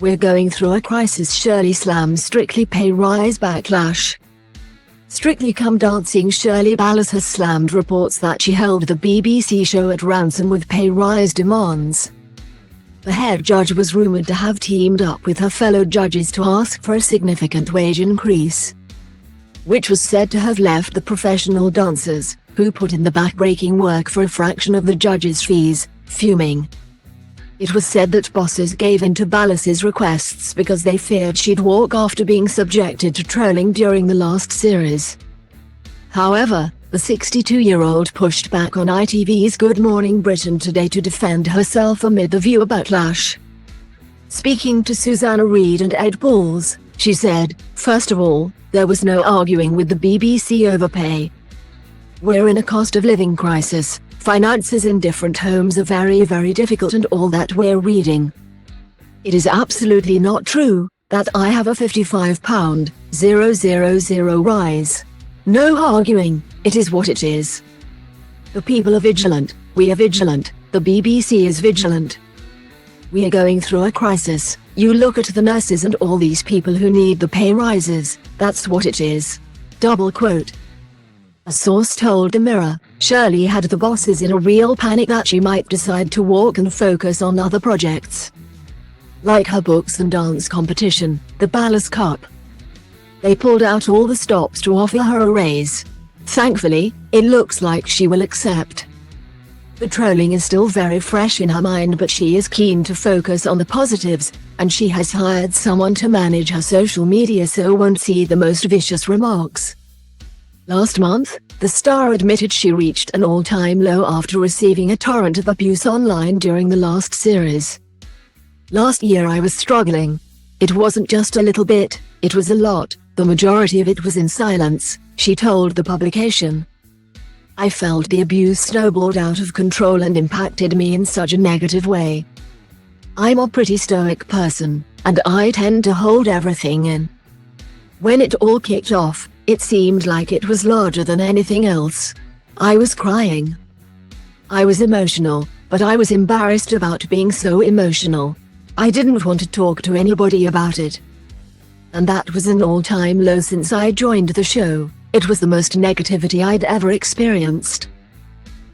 We're going through a crisis. Shirley slams Strictly pay rise backlash. Strictly Come Dancing Shirley Ballas has slammed reports that she held the BBC show at ransom with pay rise demands. The head judge was rumoured to have teamed up with her fellow judges to ask for a significant wage increase, which was said to have left the professional dancers, who put in the back-breaking work for a fraction of the judges' fees, fuming. It was said that bosses gave in to Ballas's requests because they feared she'd walk after being subjected to trolling during the last series. However, the 62-year-old pushed back on ITV's Good Morning Britain today to defend herself amid the viewer backlash. Speaking to Susanna Reid and Ed Balls, she said, "First of all, there was no arguing with the BBC over pay. We're in a cost of living crisis. Finances in different homes are very, very difficult and all that we're reading. It is absolutely not true that I have a £55,000 rise. No arguing, it is what it is. The people are vigilant, we are vigilant, the BBC is vigilant. We are going through a crisis. You look at the nurses and all these people who need the pay rises, that's what it is." Double quote. A source told the Mirror, Shirley had the bosses in a real panic that she might decide to walk and focus on other projects, like her books and dance competition, the Ballas Cup. They pulled out all the stops to offer her a raise. Thankfully, it looks like she will accept. The trolling is still very fresh in her mind, but she is keen to focus on the positives, and she has hired someone to manage her social media so won't see the most vicious remarks. Last month, the star admitted she reached an all-time low after receiving a torrent of abuse online during the last series. "Last year I was struggling. It wasn't just a little bit, it was a lot, the majority of it was in silence," she told the publication. "I felt the abuse snowballed out of control and impacted me in such a negative way. I'm a pretty stoic person, and I tend to hold everything in. When it all kicked off, it seemed like it was larger than anything else. I was crying. I was emotional, but I was embarrassed about being so emotional. I didn't want to talk to anybody about it. And that was an all-time low since I joined the show. It was the most negativity I'd ever experienced.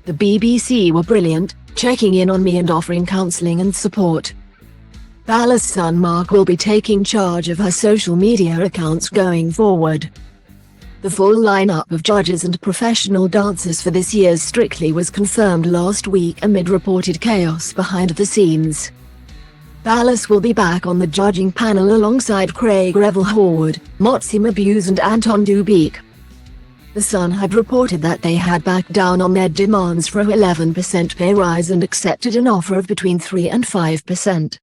The BBC were brilliant, checking in on me and offering counseling and support." Ballas' son Mark will be taking charge of her social media accounts going forward. The full lineup of judges and professional dancers for this year's Strictly was confirmed last week amid reported chaos behind the scenes. Ballas will be back on the judging panel alongside Craig Revel-Horwood, Motsi Mabuse and Anton Dubik. The Sun had reported that they had backed down on their demands for a 11% pay rise and accepted an offer of between 3 and 5%.